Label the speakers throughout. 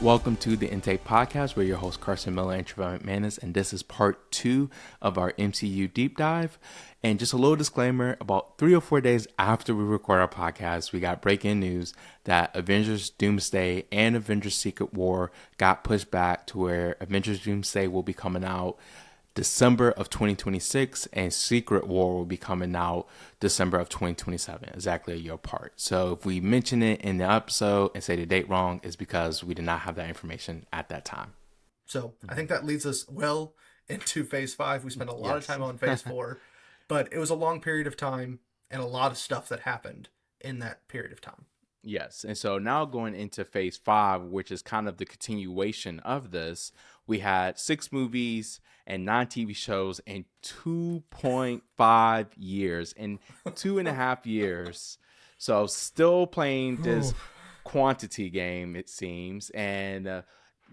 Speaker 1: Welcome to the Intake Podcast. We're your hosts, Carson Miller and Travelle McManus, and this is part 2 of our MCU deep dive. And just a little disclaimer, about 3 or 4 days after we record our podcast, we got breaking news that Avengers Doomsday and Avengers Secret War got pushed back to where Avengers Doomsday will be coming out December of 2026 and Secret War will be coming out December of 2027, exactly a year apart. So if we mention it in the episode and say the date wrong, it's because we did not have that information at that time.
Speaker 2: So I think that leads us well into Phase 5. We spent a lot of time on Phase 4, but it was a long period of time and a lot of stuff that happened in that period of time.
Speaker 1: Yes, and so now going into Phase 5, which is kind of the continuation of this, we had 6 movies and 9 TV shows in 2.5 years, in 2.5 years. So still playing this quantity game, it seems. And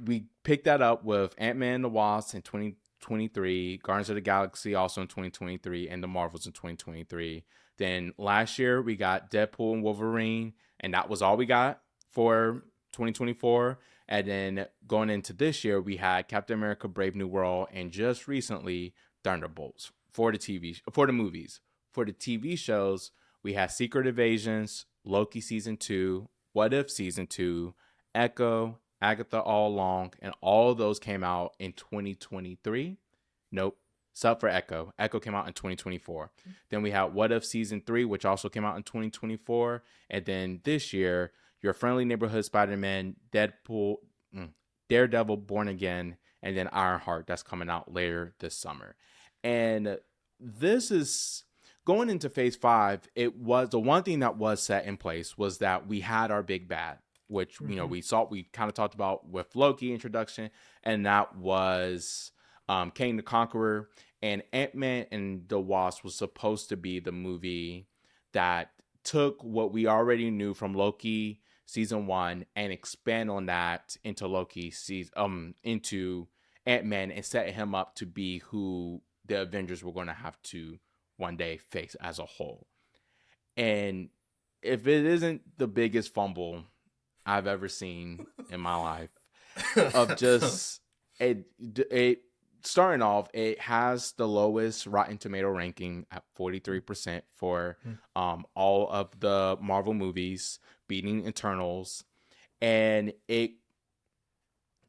Speaker 1: we picked that up with Ant-Man and the Wasp in 2023, Guardians of the Galaxy also in 2023, and the Marvels in 2023. Then last year we got Deadpool and Wolverine, and that was all we got for 2024. And then going into this year, we had Captain America: Brave New World, and just recently Thunderbolts for the movies. For the TV shows, we had Secret Invasions, Loki season 2, What If season 2, Echo, Agatha All Along, and all of those came out in 2023. Nope. Except for Echo. Echo came out in 2024. Then we had What If season 3, which also came out in 2024. And then this year, Your Friendly Neighborhood Spider-Man, Deadpool, Daredevil, Born Again, and then Ironheart that's coming out later this summer. And this is going into Phase 5. It was the one thing that was set in place was that we had our big bad, which we kind of talked about with Loki introduction, and that was Kang the Conqueror. And Ant-Man and the Wasp was supposed to be the movie that took what we already knew from Loki season 1 and expand on that into Loki into Ant-Man and set him up to be who the Avengers were going to have to one day face as a whole. And if it isn't the biggest fumble I've ever seen in my life of just it starting off, it has the lowest Rotten Tomato ranking at 43% for all of the Marvel movies, beating Eternals. And it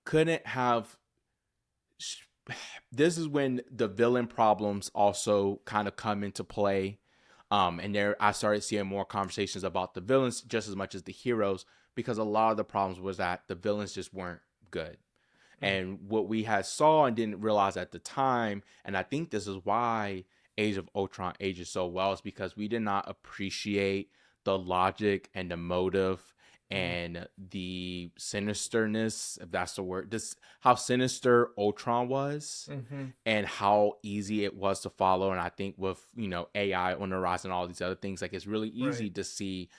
Speaker 1: couldn't have... This is when the villain problems also kind of come into play. And there I started seeing more conversations about the villains just as much as the heroes, because a lot of the problems was that the villains just weren't good. And what we had saw and didn't realize at the time, and I think this is why Age of Ultron ages so well, is because we did not appreciate the logic and the motive and the sinisterness, if that's the word, how sinister Ultron was and how easy it was to follow. And I think with, AI on the rise and all these other things, like it's really easy to see,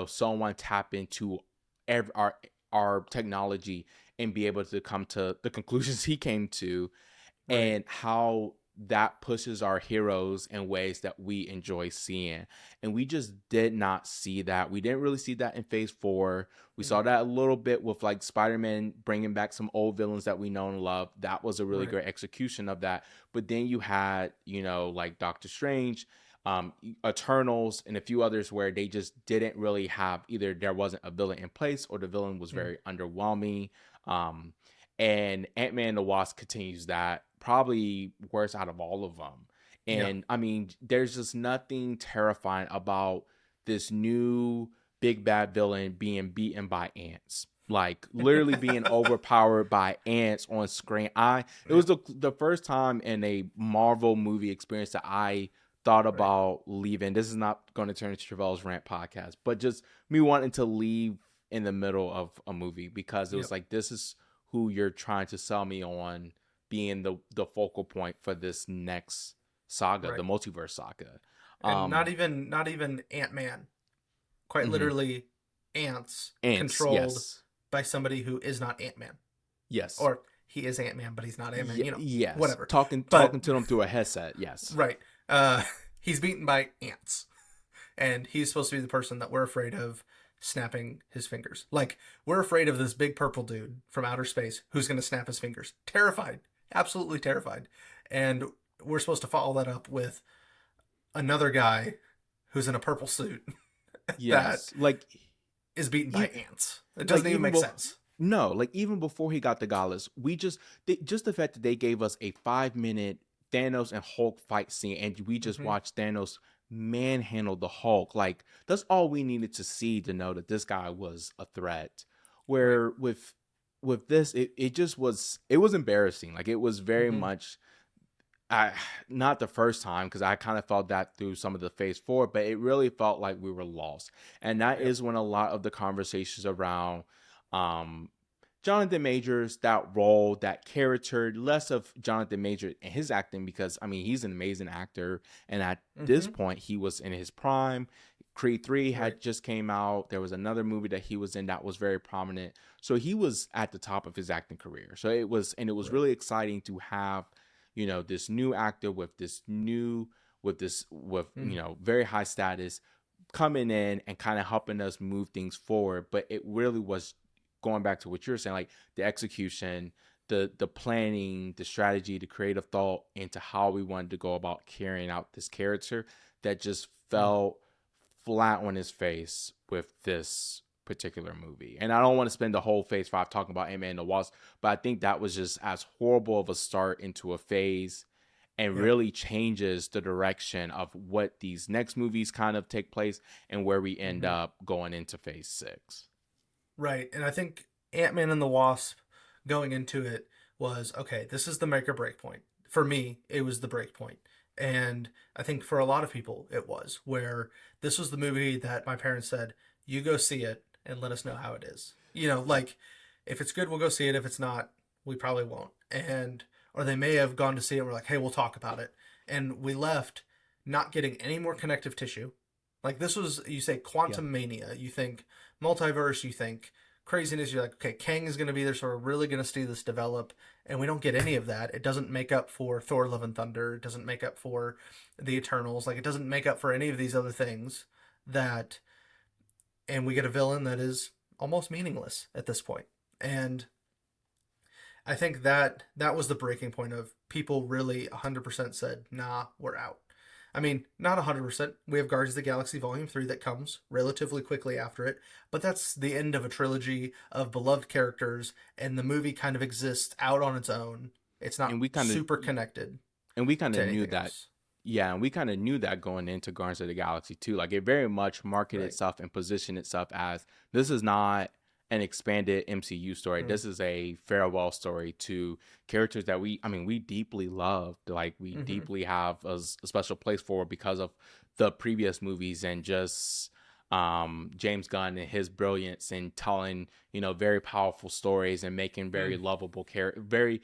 Speaker 1: someone tap into our technology and be able to come to the conclusions he came to, and how that pushes our heroes in ways that we enjoy seeing. And we just did not see that. We didn't really see that in Phase 4. We saw that a little bit with like Spider-Man bringing back some old villains that we know and love. That was a really great execution of that. But then you had, like Doctor Strange, Eternals, and a few others where they just didn't really have, either there wasn't a villain in place or the villain was very underwhelming. And Ant-Man and the Wasp continues that, probably worst out of all of them. And I mean, there's just nothing terrifying about this new big bad villain being beaten by ants, like literally being overpowered by ants on screen. It was the first time in a Marvel movie experience that I thought about leaving. This is not going to turn into Travelle's Rant podcast, but just me wanting to leave in the middle of a movie, because it was like, this is who you're trying to sell me on being the focal point for this next saga, the multiverse saga.
Speaker 2: And not even Ant-Man, quite literally ants controlled by somebody who is not Ant-Man.
Speaker 1: Yes.
Speaker 2: Or he is Ant-Man, but he's not Ant-Man,
Speaker 1: yes.
Speaker 2: Whatever.
Speaker 1: Talking to them through a headset, yes.
Speaker 2: Right. He's beaten by ants. And he's supposed to be the person that we're afraid of snapping his fingers. Like, we're afraid of this big purple dude from outer space who's going to snap his fingers. Terrified. Absolutely terrified. And we're supposed to follow that up with another guy who's in a purple suit that
Speaker 1: Yes, like
Speaker 2: is beaten by
Speaker 1: e-
Speaker 2: ants. It
Speaker 1: like
Speaker 2: doesn't even
Speaker 1: even
Speaker 2: make sense.
Speaker 1: no, like even before he got the galas, just the fact that they gave us a 5 minute Thanos and Hulk fight scene, and we just
Speaker 2: Hmm.
Speaker 1: watched Thanos manhandle the Hulk. Like that's all we needed to see to know that this guy was a threat.
Speaker 2: Right.
Speaker 1: Where with this, it just was it was embarrassing. Like it was very
Speaker 2: Hmm.
Speaker 1: much I not the first time because I kind of felt that through some of the phase four, but it really felt like we were lost. And that
Speaker 2: Yep.
Speaker 1: is when a lot of the conversations around um Jonathan Majors, that role, that character, less of Jonathan Majors and his acting because I mean he's an amazing actor and at this
Speaker 2: Hmm.
Speaker 1: point he was in his prime. Creed 3
Speaker 2: Right.
Speaker 1: had just came out. There was another movie that he was in that was very prominent. So he was at the top of his acting career. So it was
Speaker 2: Right.
Speaker 1: really exciting to have this new actor with this with
Speaker 2: Mm.
Speaker 1: very high status coming in and kind of helping us move things forward. But it really was going back to what you're saying, like the execution, the planning, the strategy, the creative thought into how we wanted to go about carrying out this character that just
Speaker 2: Mm.
Speaker 1: fell flat on his face with this particular movie. And I don't want to spend the whole phase five talking about Ant-Man and the Wasp, but I think that was just as horrible of a start into a phase and
Speaker 2: Yep.
Speaker 1: really changes the direction of what these next movies kind of take place and where we end
Speaker 2: Hmm.
Speaker 1: up going into phase six.
Speaker 2: Right. And I think Ant-Man and the Wasp going into it was okay, this is the make or break point. For me, it was the break point. And I think for a lot of people, it was where this was the movie that my parents said, you go see it and let us know how it is. Like if it's good, we'll go see it. If it's not, we probably won't. And, or they may have gone to see it and we're like, hey, we'll talk about it. And we left not getting any more connective tissue. Like this was, you say
Speaker 1: Yeah.
Speaker 2: quantum mania, you think multiverse, you think craziness, you're like, okay, Kang is going to be there, so we're really going to see this develop. And we don't get any of that. It doesn't make up for Thor Love and Thunder. It doesn't make up for the Eternals. Like, it doesn't make up for any of these other things that, and we get a villain that is almost meaningless at this point. And I think that was the breaking point of people really 100% said, nah, we're out. I mean, not 100%. We have Guardians of the Galaxy Volume 3 that comes relatively quickly after it, but that's the end of a trilogy of beloved characters, and the movie kind of exists out on its own. It's not
Speaker 1: And we kind of
Speaker 2: super connected
Speaker 1: and we kind
Speaker 2: to
Speaker 1: of knew
Speaker 2: anything
Speaker 1: that.
Speaker 2: else.
Speaker 1: Yeah, and we kind of knew that going into Guardians of the Galaxy too. Like it very much marketed
Speaker 2: Right.
Speaker 1: itself and positioned itself as this is not an expanded MCU story.
Speaker 2: Mm.
Speaker 1: This is a farewell story to characters that we deeply loved. Like we
Speaker 2: Mm-hmm.
Speaker 1: deeply have a special place for because of the previous movies and just James Gunn and his brilliance in telling very powerful stories and making
Speaker 2: Mm.
Speaker 1: very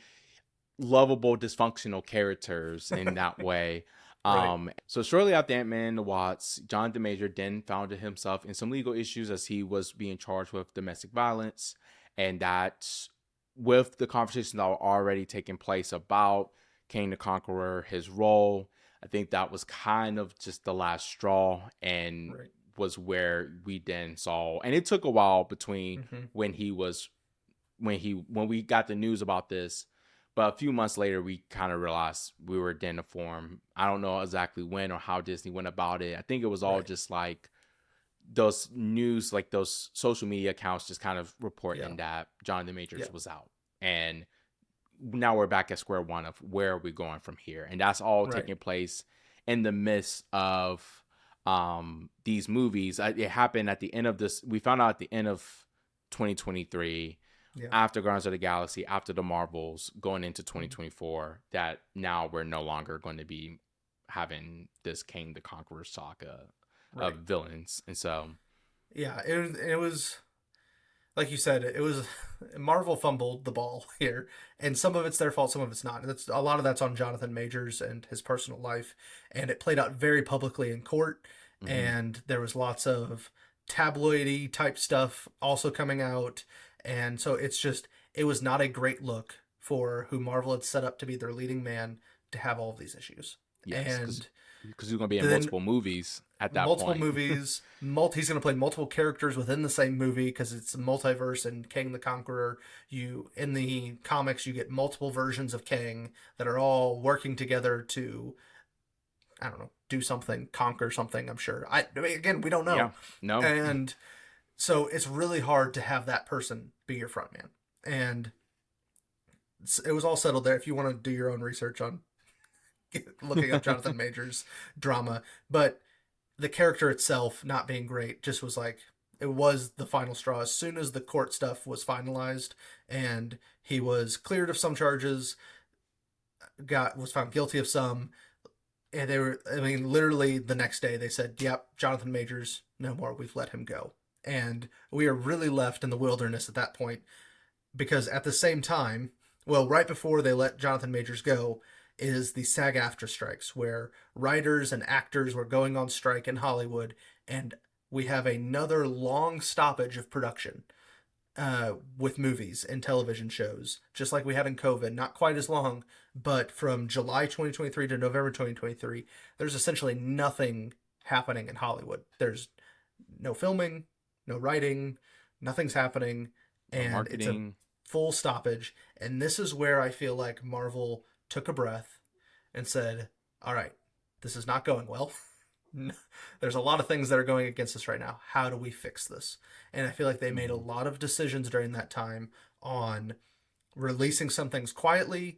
Speaker 1: lovable dysfunctional characters in that way.
Speaker 2: Right.
Speaker 1: So shortly after Ant-Man and the Wasp, Jonathan Major then found himself in some legal issues as he was being charged with domestic violence, and that with the conversations that were already taking place about King the Conqueror, his role, I think that was kind of just the last straw and
Speaker 2: Right.
Speaker 1: was where we then saw, and it took a while between
Speaker 2: Mm-hmm.
Speaker 1: when he was when we got the news about this. But a few months later, we kind of realized we were in the form. I don't know exactly when or how Disney went about it. I think it was all
Speaker 2: Right.
Speaker 1: just like those news, like those social media accounts, just kind of
Speaker 2: Yeah.
Speaker 1: reporting that Jonathan Majors
Speaker 2: Yeah.
Speaker 1: was out, and now we're back at square one of where are we going from here, and that's all
Speaker 2: Right.
Speaker 1: taking place in the midst of these movies. It happened at the end of this. We found out at the end of 2023
Speaker 2: Yeah.
Speaker 1: after Guardians of the Galaxy, after the Marvels, going into
Speaker 2: Mm-hmm.
Speaker 1: 2024, that now we're no longer going to be having this King the Conqueror saga of
Speaker 2: Right.
Speaker 1: villains. And so,
Speaker 2: Yeah. It was like you said, it was Marvel fumbled the ball here, and some of it's their fault, some of it's not. That's a lot of that's on Jonathan Majors and his personal life, and it played out very publicly in court,
Speaker 1: mhm.
Speaker 2: and there was lots of tabloidy type stuff also coming out, and so it was not a great look for who Marvel had set up to be their leading man to have all of these issues,
Speaker 1: Yes, because
Speaker 2: and
Speaker 1: because he's going to be in
Speaker 2: Then
Speaker 1: multiple movies at that
Speaker 2: multiple
Speaker 1: point.
Speaker 2: movies. He's going to play multiple characters within the same movie because it's a multiverse. And Kang the Conqueror, you in the comics, you get multiple versions of Kang that are all working together to, I don't know, do something, conquer something. I'm sure. I mean, again, we don't
Speaker 1: Yeah.
Speaker 2: know,
Speaker 1: No.
Speaker 2: and so it's really hard to have that person be your front man. And it was all settled there. If you want to do your own research on looking up Jonathan Majors drama, but the character itself not being great just was like, it was the final straw. As soon as the court stuff was finalized and he was cleared of some charges, was found guilty of some, and they were, I mean, literally the next day they said, "Yep, Jonathan Majors, no more. We've let him go." And we are really left in the wilderness at that point because at the same time, well, right before they let Jonathan Majors go, is the SAG-AFTRA strikes, where writers and actors were going on strike in Hollywood, and we have another long stoppage of production with movies and television shows, just like we had in COVID. Not quite as long, but from July 2023 to November 2023, there's essentially nothing happening in Hollywood. There's no filming, no writing, nothing's happening,
Speaker 1: No
Speaker 2: and it's a
Speaker 1: marketing.
Speaker 2: full stoppage. And this is where I feel like Marvel took a breath and said, "All right, this is not going well. There's a lot of things that are going against us right now. How do we fix this?" And I feel like they made a
Speaker 1: Mhm.
Speaker 2: lot of decisions during that time on releasing some things quietly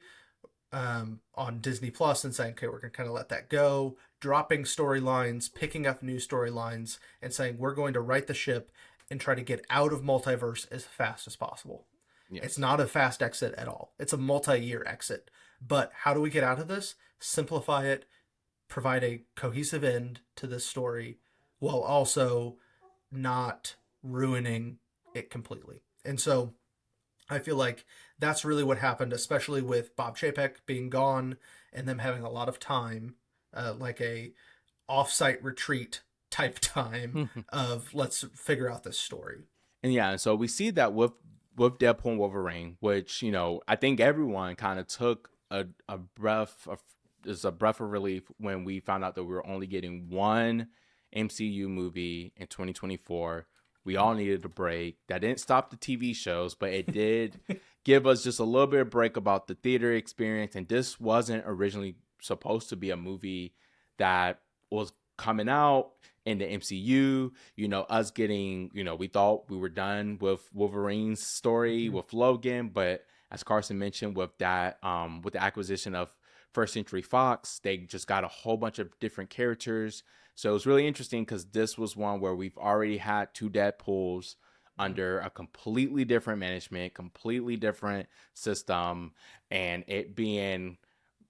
Speaker 2: on Disney Plus and saying, okay, we're going to kind of let that go, dropping storylines, picking up new storylines, and saying, we're going to right the ship and try to get out of multiverse as fast as possible. It's
Speaker 1: Yes.
Speaker 2: not a fast exit at all. It's a multi-year exit. But how do we get out of this? Simplify it, provide a cohesive end to this story while also not ruining it completely. And so I feel like that's really what happened, especially with Bob Chapek being gone and them having a lot of time, like a off-site retreat type time of let's figure out this story.
Speaker 1: And yeah, so we see that with Deadpool and Wolverine, which I think everyone kind of took a breath of just a breath of relief when we found out that we were only getting one MCU movie in 2024. We all needed a break. That didn't stop the TV shows, but it did give us just a little bit of break about the theater experience. And this wasn't originally supposed to be a movie that was coming out in the MCU. Us getting, we thought we were done with Wolverine's story
Speaker 2: Mm-hmm.
Speaker 1: with Logan, but as Carson mentioned, with that, with the acquisition of First Century Fox, they just got a whole bunch of different characters. So it was really interesting because this was one where we've already had two Deadpools under a completely different management, completely different system, and it being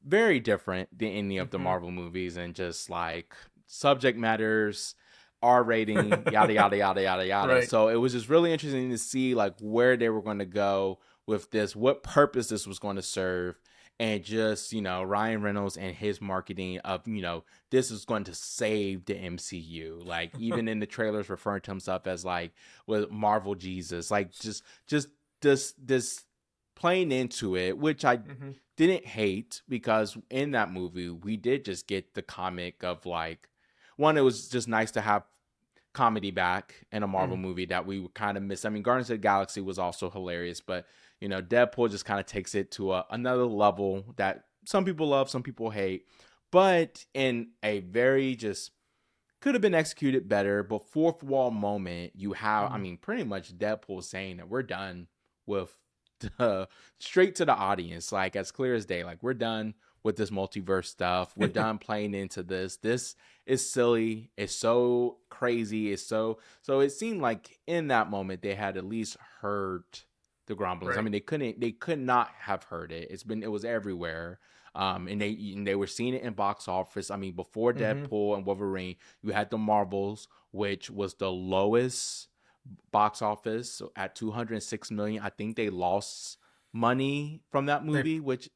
Speaker 1: very different than any of the
Speaker 2: Mm-hmm.
Speaker 1: Marvel movies, and just like subject matters, R rating, yada yada yada yada yada.
Speaker 2: Right.
Speaker 1: So it was just really interesting to see like where they were going to go with this, what purpose this was going to serve, and just Ryan Reynolds and his marketing of this is going to save the MCU. Like even in the trailers, referring to himself as like with Marvel Jesus, like just this playing into it, which I
Speaker 2: Mm-hmm.
Speaker 1: didn't hate because in that movie we did just get the comic of like one, it was just nice to have comedy back in a Marvel
Speaker 2: Mm.
Speaker 1: movie that we kind of missed. I mean, Guardians of the Galaxy was also hilarious, but Deadpool just kind of takes it to another level that some people love, some people hate, but in a very just could have been executed better. But fourth wall moment, you have, I
Speaker 2: Mm.
Speaker 1: mean, pretty much Deadpool saying that we're done with the straight to the audience, like as clear as day, like we're done with this multiverse stuff. We're done playing into this. This is silly. It's so crazy. It's so it seemed like in that moment they had at least heard the grumblings. I
Speaker 2: Right.
Speaker 1: mean, they could not have heard it. It was everywhere. And they were seeing it in box office. I mean, before
Speaker 2: Mm-hmm.
Speaker 1: Deadpool and Wolverine, you had the Marvels, which was the lowest box office at 206 million. I think they lost money from that
Speaker 2: They
Speaker 1: movie, which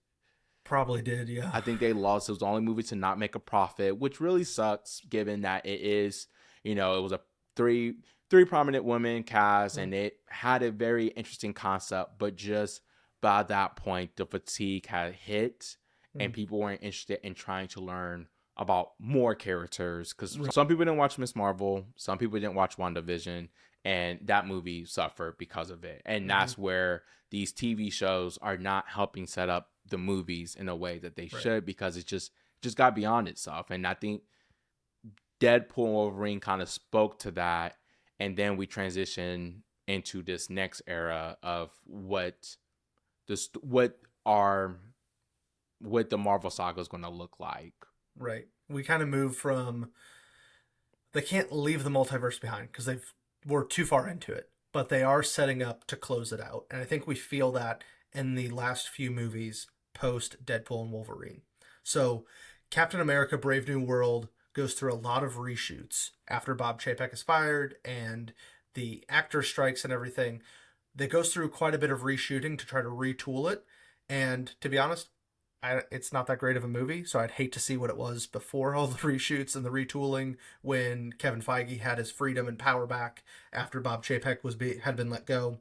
Speaker 2: probably did, yeah.
Speaker 1: I think they lost. It was the only movie to not make a profit, which really sucks given that it is, it was a three prominent women cast,
Speaker 2: Mm.
Speaker 1: and it had a very interesting concept, but just by that point the fatigue had hit and
Speaker 2: Mm.
Speaker 1: people weren't interested in trying to learn about more characters, because
Speaker 2: Right.
Speaker 1: some people didn't watch Miss Marvel, some people didn't watch WandaVision, and that movie suffered because of it. And
Speaker 2: Mm-hmm.
Speaker 1: that's where these TV shows are not helping set up the movies in a way that they
Speaker 2: Right.
Speaker 1: should, because it just got beyond itself. And I think Deadpool and Wolverine kind of spoke to that, and then we transition into this next era of this what our what the Marvel saga is going to look like.
Speaker 2: Right. We kind of move from they can't leave the multiverse behind because we're too far into it, but they are setting up to close it out. And I think we feel that in the last few movies post Deadpool and Wolverine. So, Captain America Brave New World goes through a lot of reshoots after Bob Chapek is fired and the actor strikes and everything. That goes through quite a bit of reshooting to try to retool it. And to be honest, it's not that great of a movie, so I'd hate to see what it was before all the reshoots and the retooling when Kevin Feige had his freedom and power back after Bob Chapek had been let go.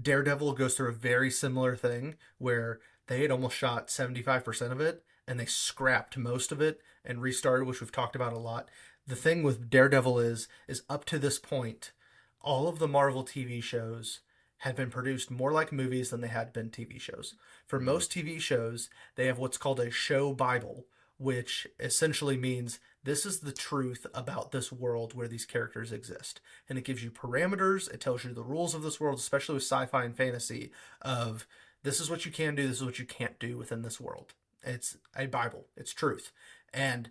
Speaker 2: Daredevil goes through a very similar thing where they had almost shot 75% of it and they scrapped most of it and restarted, which we've talked about a lot. The thing with Daredevil is up to this point, all of the Marvel TV shows had been produced more like movies than they had been TV shows. For
Speaker 1: Mm.
Speaker 2: most TV shows, they have what's called a show Bible, which essentially means this is the truth about this world where these characters exist. And it gives you parameters, it tells you the rules of this world, especially with sci fi and fantasy, of this is what you can do, this is what you can't do within this world. It's a Bible, it's truth. And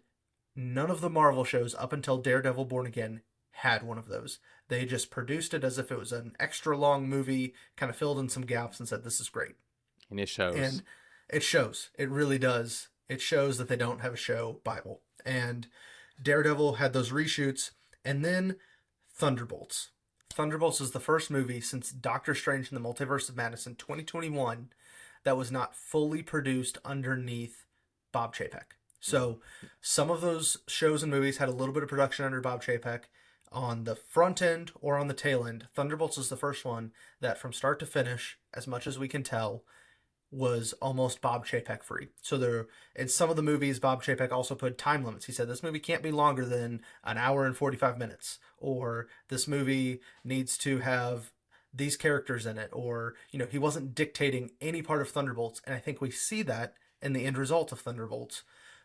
Speaker 2: none of the Marvel shows up until Daredevil Born Again had one of those. They just produced it as if it was an extra long movie, kind of filled in some gaps and said, this is great.
Speaker 1: And it shows.
Speaker 2: And it shows. It really does. It shows that they don't have a show Bible. And Daredevil had those reshoots. And then Thunderbolts. Thunderbolts is the first movie since Doctor Strange in the Multiverse of Madness in 2021 that was not fully produced underneath Bob Chapek. So some of those shows and movies had a little bit of production under Bob Chapek on the front end or on the tail end. Thunderbolts is the first one that, from start to finish, as much as we can tell, was almost Bob Chapek free. So there, in some of the movies, Bob Chapek also put time limits. He said this movie can't be longer than an hour and 45 minutes, or this movie needs to have these characters in it, or he wasn't dictating any part of Thunderbolts. And I think we see that in the end result of Thunderbolts,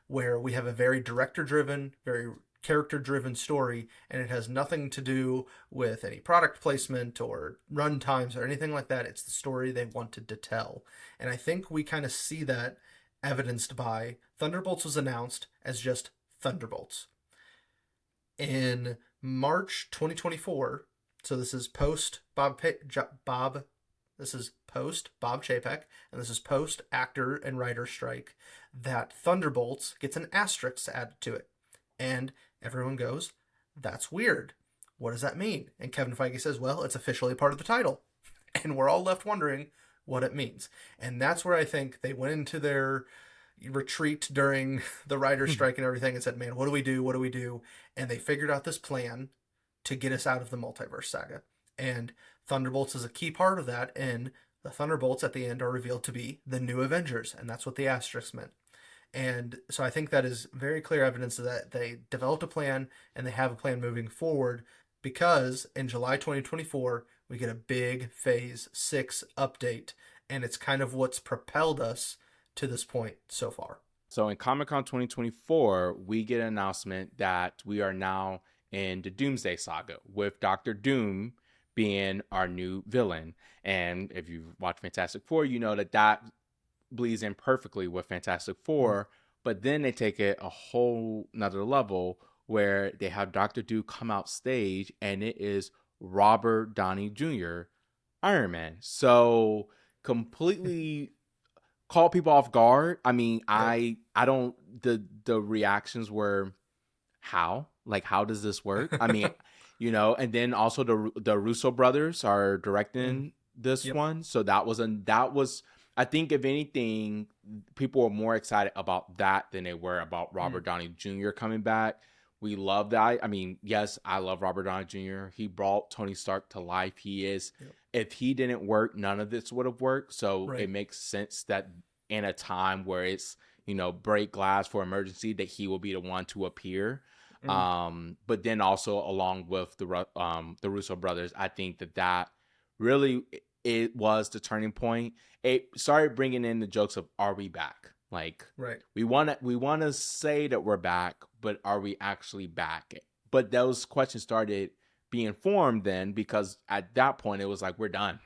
Speaker 2: where we have a very director-driven, very character-driven story, and it has nothing to do with any product placement or run times or anything like that. It's the story they wanted to tell. And I think we kind of see that evidenced by Thunderbolts was announced as just Thunderbolts. In March 2024, so this is post this is post Bob Chapek, and this is post actor and writer strike, that Thunderbolts gets an asterisk added to it. And everyone goes, that's weird. What does that mean? And Kevin Feige says, well, it's officially part of the title. And we're all left wondering what it means. And that's where I think they went into their retreat during the writer's strike and everything and said, man, what do we do? What do we do? And they figured out this plan to get us out of the multiverse saga. And Thunderbolts is a key part of that. And the Thunderbolts at the end are revealed to be the new Avengers. And that's what the asterisk meant. And so I think that is very clear evidence that they developed a plan and they have a plan moving forward, because in July 2024, we get a big Phase 6 update. And it's kind of what's propelled us to this point so far.
Speaker 1: So in Comic-Con 2024, we get an announcement that we are now in the Doomsday Saga, with Doctor Doom being our new villain. And if you've watched Fantastic Four, you know that bleeds in perfectly with Fantastic Four. But then they take it a whole nother level where they have Doctor Doom come out stage, and it is Robert Downey Jr., Iron Man. So completely caught people off guard. I mean, I don't, the reactions were, how does this work? I mean, and then also the Russo brothers are directing this one. So that was I think, if anything, people were more excited about that than they were about Robert Downey Jr. coming back. We love that. I mean, yes, I love Robert Downey Jr. He brought Tony Stark to life. He is, if he didn't work, none of this would have worked. So it makes sense that in a time where it's, break glass for emergency, that he will be the one to appear.
Speaker 2: Mm.
Speaker 1: But then also along with the Russo brothers, I think that really it was the turning point. It started bringing in the jokes of, are we back? Like,
Speaker 2: Right.
Speaker 1: we want to say that we're back, but are we actually back? But those questions started being formed then, because at that point it was like, we're done.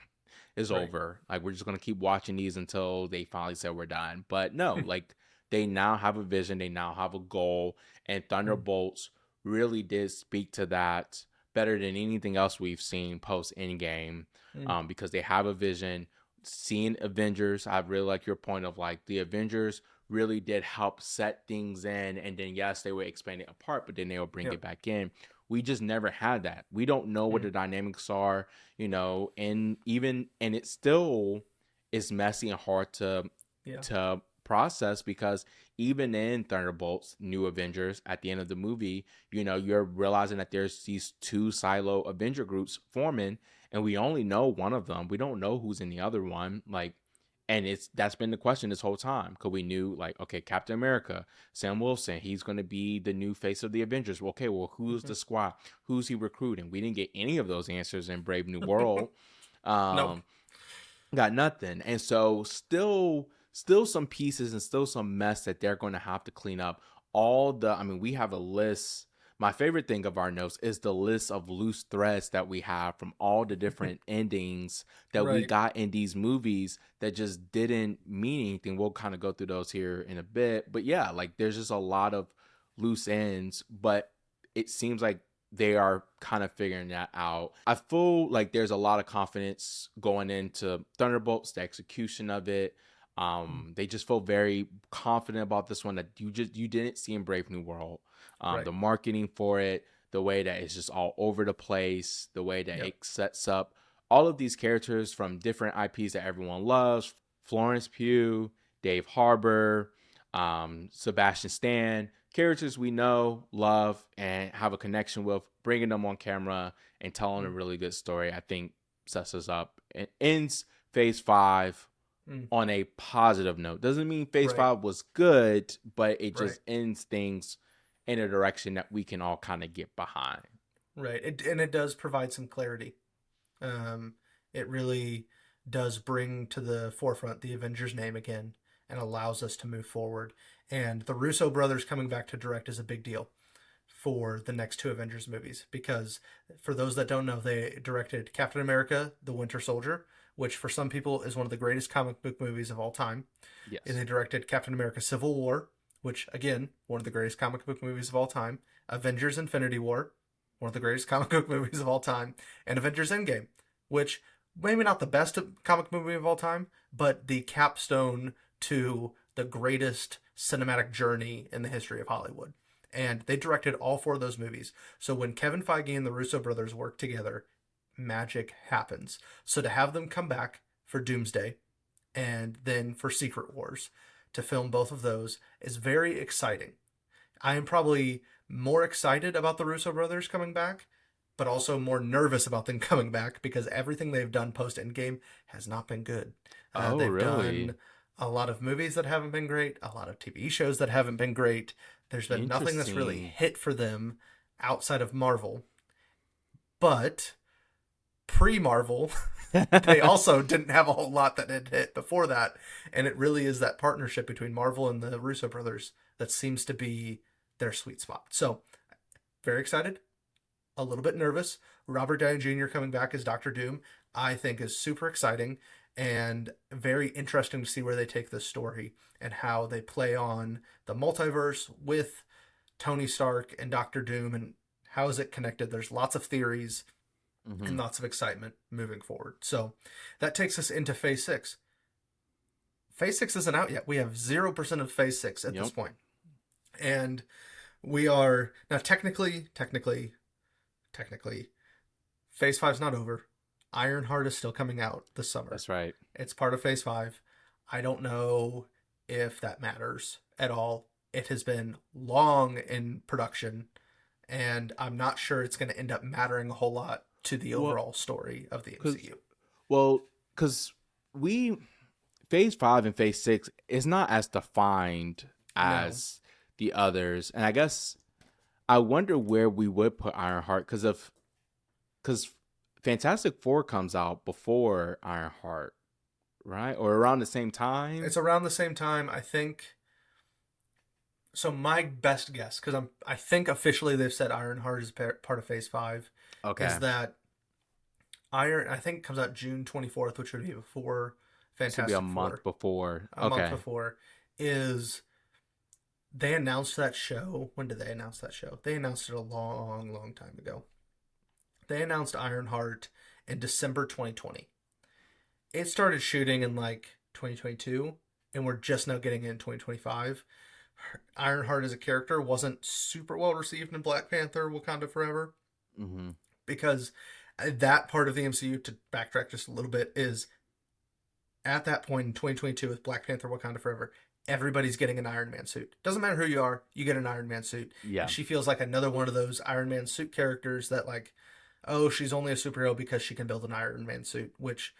Speaker 1: It's
Speaker 2: Right.
Speaker 1: over. Like, we're just gonna keep watching these until they finally said we're done. But no, like, they now have a vision, they now have a goal, and
Speaker 2: Mm.
Speaker 1: Thunderbolts really did speak to that better than anything else we've seen post Endgame,
Speaker 2: Mm.
Speaker 1: because they have a vision. Seeing Avengers, I really like your point of, like, the Avengers really did help set things in, and then yes, they would expand it apart, but then they'll bring
Speaker 2: Yep.
Speaker 1: it back in. We just never had that. We don't know what
Speaker 2: Mm.
Speaker 1: the dynamics are, and it still is messy and hard
Speaker 2: Yeah.
Speaker 1: to process, because even in Thunderbolts, New Avengers, at the end of the movie, you're realizing that there's these two silo Avenger groups forming, and we only know one of them. We don't know who's in the other one. Like, and that's been the question this whole time, because we knew, like, okay, Captain America, Sam Wilson, he's going to be the new face of the Avengers. Well, okay, well, who's
Speaker 2: Hmm.
Speaker 1: the squad? Who's he recruiting? We didn't get any of those answers in Brave New World.
Speaker 2: Nope.
Speaker 1: Um, got nothing. And so still some pieces and still some mess that they're going to have to clean up. I mean, we have a list. My favorite thing of our notes is the list of loose threads that we have from all the different endings that we
Speaker 2: Right.
Speaker 1: got in these movies that just didn't mean anything. We'll kind of go through those here in a bit. But yeah, like, there's just a lot of loose ends, but it seems like they are kind of figuring that out. I feel like there's a lot of confidence going into Thunderbolts, the execution of it.
Speaker 2: Mm.
Speaker 1: They just feel very confident about this one that you didn't see in Brave New World.
Speaker 2: Right.
Speaker 1: The marketing for it, the way that it's just all over the place, the way that
Speaker 2: Yep.
Speaker 1: it sets up all of these characters from different IPs that everyone loves: Florence Pugh, Dave Harbour, Sebastian Stan, characters we know, love, and have a connection with. Bringing them on camera and telling a
Speaker 2: Mm.
Speaker 1: really good story, I think, sets us up and ends Phase 5
Speaker 2: Mm.
Speaker 1: on a positive note. Doesn't mean Phase
Speaker 2: Right.
Speaker 1: 5 was good, but it
Speaker 2: Right.
Speaker 1: just ends things in a direction that we can all kind of get behind.
Speaker 2: Right. And it does provide some clarity. Um, it really does bring to the forefront the Avengers name again and allows us to move forward. And the Russo brothers coming back to direct is a big deal for the next two Avengers movies, because for those that don't know, they directed Captain America: The Winter Soldier, which for some people is one of the greatest comic book movies of all time. And
Speaker 1: Yes.
Speaker 2: they directed Captain America: Civil War, which again, one of the greatest comic book movies of all time. Avengers: Infinity War, one of the greatest comic book movies of all time, and Avengers: Endgame, which maybe not the best comic movie of all time, but the capstone to the greatest cinematic journey in the history of Hollywood. And they directed all four of those movies. So when Kevin Feige and the Russo brothers work together, magic happens. So to have them come back for Doomsday and then for Secret Wars to film both of those is very exciting. I am probably more excited about the Russo brothers coming back, but also more nervous about them coming back because everything they've done post Endgame has not been good.
Speaker 1: Oh,
Speaker 2: They've
Speaker 1: really?
Speaker 2: done a lot of movies that haven't been great, a lot of TV shows that haven't been great. There's been nothing that's really
Speaker 1: Interesting.
Speaker 2: hit for them outside of Marvel. But pre Marvel, they also didn't have a whole lot that had hit before that. And it really is that partnership between Marvel and the Russo brothers that seems to be their sweet spot. So, very excited, a little bit nervous. Robert Downey Jr. coming back as Doctor Doom, I think, is super exciting and very interesting to see where they take this story and how they play on the multiverse with Tony Stark and Doctor Doom and how is it connected. There's lots of theories and
Speaker 1: Hmm.
Speaker 2: lots of excitement moving forward. So that takes us into Phase 6. Phase 6 isn't out yet. We have 0% of Phase 6 at this
Speaker 1: Yep.
Speaker 2: point. And we are now technically, Phase 5's not over. Ironheart is still coming out this summer.
Speaker 1: That's right.
Speaker 2: It's part of Phase 5. I don't know if that matters at all. It has been long in production, and I'm not sure it's going to end up mattering a whole lot to the
Speaker 1: Well,
Speaker 2: overall story of the
Speaker 1: because
Speaker 2: MCU.
Speaker 1: well, because we Phase 5 and Phase 6 is not as defined
Speaker 2: No,
Speaker 1: as the others, and I guess I wonder where we would put Ironheart because Fantastic Four comes out before Ironheart, right, or around the same time.
Speaker 2: it's around the same time, I think. So my best guess, because I think officially they've said Ironheart is part of Phase 5, is
Speaker 1: Okay,
Speaker 2: that I think it comes out June 24th, which would be before
Speaker 1: this would be a
Speaker 2: Fantastic
Speaker 1: month
Speaker 2: Four,
Speaker 1: before.
Speaker 2: a month
Speaker 1: Okay.
Speaker 2: before. Is they announced that show? When did they announce that show? They announced it a long, long time ago. They announced Ironheart in December 2020. It started shooting in like 2022, and we're just now getting in 2025. Ironheart as a character wasn't super well received in Black Panther Wakanda Forever
Speaker 1: Mm-hmm.
Speaker 2: because that part of the MCU, to backtrack just a little bit, is at that point in 2022 with Black Panther Wakanda Forever, everybody's getting an Iron Man suit. Doesn't matter who you are, you get an Iron Man suit. And
Speaker 1: Yeah.
Speaker 2: she feels like another one of those Iron Man suit characters that, like, oh, she's only a superhero because she can build an Iron Man suit, which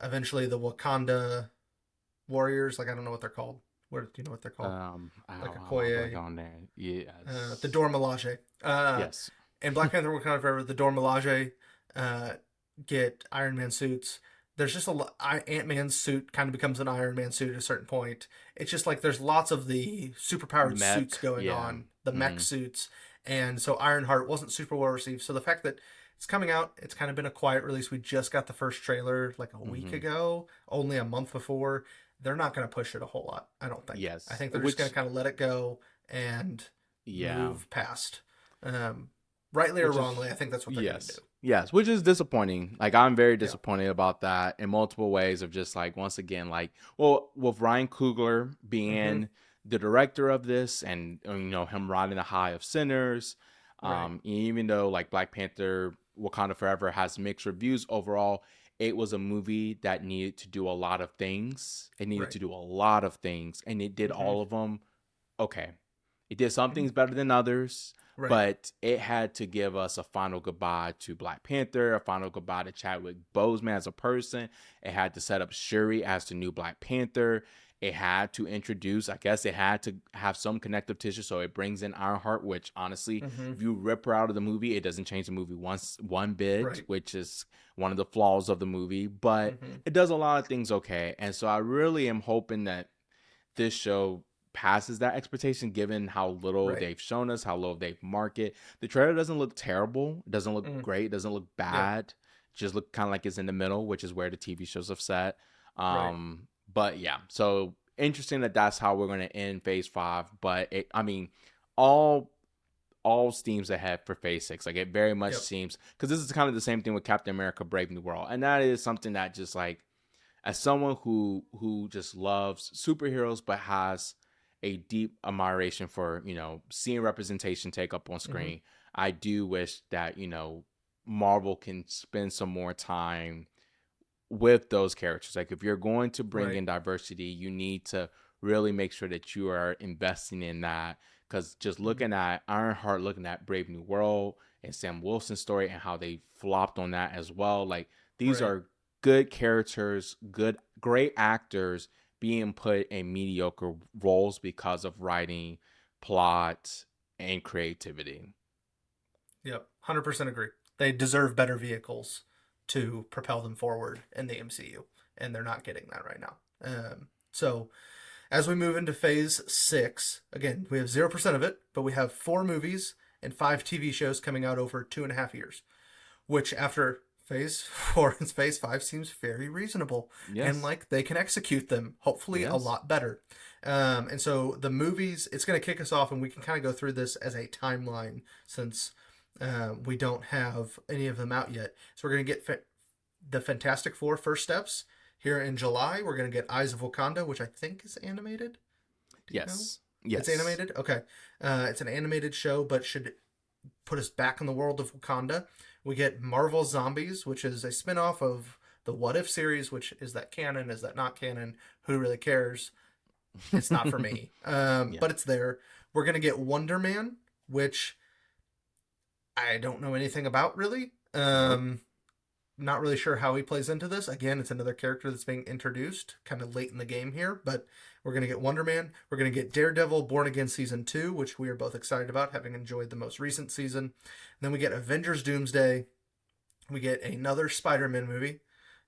Speaker 2: eventually the Wakanda warriors, like, I don't know what they're called. What do you know what they're called? Like
Speaker 1: Ow, I'm blank
Speaker 2: Okoye,
Speaker 1: on there.
Speaker 2: the
Speaker 1: Yes.
Speaker 2: Dora Milaje.
Speaker 1: Yes.
Speaker 2: In Black Panther Wakanda Forever, the Dora Milaje uh, get Iron Man suits. There's just a lot. Ant Man's suit kind of becomes an Iron Man suit at a certain point. It's just like there's lots of the superpowered suits
Speaker 1: Mech.
Speaker 2: going
Speaker 1: Yeah.
Speaker 2: on, the mech
Speaker 1: Mm-hmm.
Speaker 2: suits, and so Ironheart wasn't super well received. So the fact that it's coming out, it's kind of been a quiet release. We just got the first trailer like a week
Speaker 1: Mm-hmm.
Speaker 2: ago, only a month before. They're not going to push it a whole lot, I don't think. I
Speaker 1: Yes.
Speaker 2: think they're just going
Speaker 1: Which,
Speaker 2: to kind of let it go and
Speaker 1: yeah.
Speaker 2: move past. Um, Rightly or
Speaker 1: Which
Speaker 2: wrongly,
Speaker 1: is,
Speaker 2: I think that's what they're going to do.
Speaker 1: yes. Yes. Which is disappointing. Like, I'm very
Speaker 2: Yeah.
Speaker 1: disappointed about that in multiple ways of just like, once again, like, well, with Ryan Coogler
Speaker 2: Mm-hmm.
Speaker 1: being the director of this and, him riding the high of Sinners,
Speaker 2: Right.
Speaker 1: even though like Black Panther Wakanda Forever has mixed reviews overall, it was a movie that needed to do a lot of things. It needed
Speaker 2: Right.
Speaker 1: to do a lot of things, and it did
Speaker 2: Mm-hmm.
Speaker 1: all of them okay. It did some
Speaker 2: Mm-hmm.
Speaker 1: things better than others,
Speaker 2: Right.
Speaker 1: but it had to give us a final goodbye to Black Panther, a final goodbye to Chadwick Boseman as a person. It had to set up Shuri as the new Black Panther. It had to introduce, I guess it had to have some connective tissue, so it brings in Ironheart, which honestly,
Speaker 2: Mm-hmm.
Speaker 1: if you rip her out of the movie, it doesn't change the movie one bit,
Speaker 2: Right.
Speaker 1: which is one of the flaws of the movie, but
Speaker 2: Mm-hmm.
Speaker 1: it does a lot of things okay. And so I really am hoping that this show passes that expectation given how little
Speaker 2: Right.
Speaker 1: they've shown us, how little they've marketed. The trailer doesn't look terrible. It doesn't look
Speaker 2: Mm.
Speaker 1: great. It doesn't look
Speaker 2: Yep.
Speaker 1: bad. Just look kind of like it's in the middle, which is where the TV shows have set.
Speaker 2: Right.
Speaker 1: But yeah, so interesting that that's how we're going to end Phase 5. But I mean, all all steams ahead for Phase 6. Like it very much
Speaker 2: Yep.
Speaker 1: seems because this is kind of the same thing with Captain America: Brave New World, and that is something that just like as someone who just loves superheroes but has a deep admiration for seeing representation take up on
Speaker 2: Mm-hmm.
Speaker 1: screen, I do wish that Marvel can spend some more time with those characters. Like if you're going to bring
Speaker 2: Right.
Speaker 1: in diversity, you need to really make sure that you are investing in that. Because just
Speaker 2: Mm-hmm.
Speaker 1: looking at Ironheart, looking at Brave New World and Sam Wilson's story and how they flopped on that as well, like these
Speaker 2: Right.
Speaker 1: are good characters, great actors being put in mediocre roles because of writing, plot, and creativity.
Speaker 2: Yep. 100% agree. They deserve better vehicles to propel them forward in the MCU, and they're not getting that right now. So as we move into Phase 6, again, we have 0% of it, but we have 4 movies and 5 TV shows coming out over 2.5 years, which after Phase 4 and Phase 5 seems very reasonable. And
Speaker 1: Yes.
Speaker 2: like they can execute them, hopefully, a
Speaker 1: Yes.
Speaker 2: lot better. And so the movies, it's going to kick us off, and we can kind of go through this as a timeline since we don't have any of them out yet. So we're going to get the Fantastic Four first steps here in July. We're going to get Eyes of Wakanda, which I think is animated. Do you know?
Speaker 1: Yes.
Speaker 2: It's
Speaker 1: Yes.
Speaker 2: animated? Okay. It's an animated show, but should put us back in the world of Wakanda. We get Marvel Zombies, which is a spin-off of the What If series, which is that canon? Is that not canon? Who really cares? It's not for me.
Speaker 1: Yeah.
Speaker 2: But it's there. We're going to get Wonder Man, which I don't know anything about really.
Speaker 1: Nope.
Speaker 2: Not really sure how he plays into this. Again, it's another character that's being introduced kind of late in the game here, but we're going to get Wonder Man. We're going to get Daredevil Born Again Season 2, which we are both excited about, having enjoyed the most recent season. And then we get Avengers Doomsday. We get another Spider-Man movie.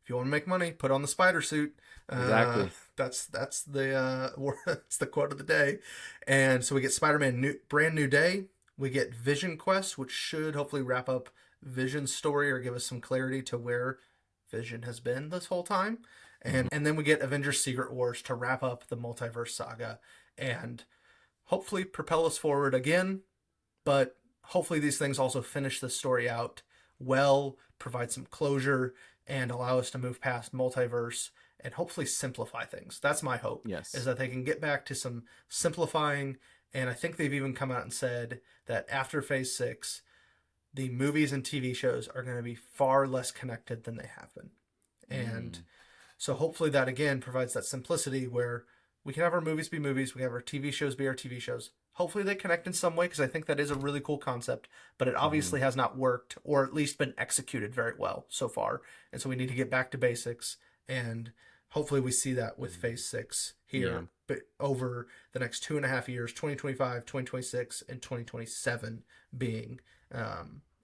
Speaker 2: If you want to make money, put on the spider suit. Uh,
Speaker 1: Exactly.
Speaker 2: that's the that's the quote of the day. And so we get Spider-Man Brand New Day. We get Vision Quest, which should hopefully wrap up Vision's story or give us some clarity to where Vision has been this whole time.
Speaker 1: Mhm.
Speaker 2: And then we get Avengers Secret Wars to wrap up the multiverse saga and hopefully propel us forward again. But hopefully these things also finish the story out well, provide some closure, and allow us to move past multiverse and hopefully simplify things. That's my hope, is
Speaker 1: Yes.
Speaker 2: that they can get back to some simplifying. And I think they've even come out and said that after Phase 6, the movies and TV shows are going to be far less connected than they have been. And
Speaker 1: Mm.
Speaker 2: so hopefully that again provides that simplicity where we can have our movies be movies, we have our TV shows be our TV shows. Hopefully they connect in some way because I think that is a really cool concept, but it
Speaker 1: Mhm.
Speaker 2: obviously has not worked or at least been executed very well so far. And so we need to get back to basics and hopefully we see that with
Speaker 1: Mhm.
Speaker 2: Phase 6
Speaker 1: Yeah.
Speaker 2: here but over the next 2.5 years, 2025, 2026, and 2027 being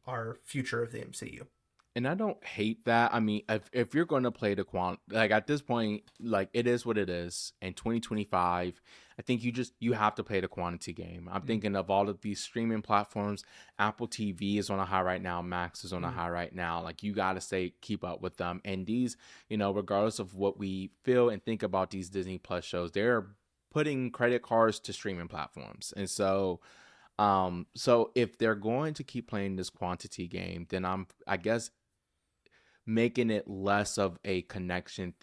Speaker 2: our future of the MCU.
Speaker 1: And I don't hate that. I mean, if you're going to play the like at this point, like it is what it is. In 2025, I think you have to play the quantity game. I'm
Speaker 2: Mm,
Speaker 1: thinking of all of these streaming platforms. Apple TV is on a high right now. Max is on a
Speaker 2: mm,
Speaker 1: high right now. Like you got to stay keep up with them. And these, regardless of what we feel and think about these Disney Plus shows, they're putting credit cards to streaming platforms. And so if they're going to keep playing this quantity game, then I guess making it less of a connection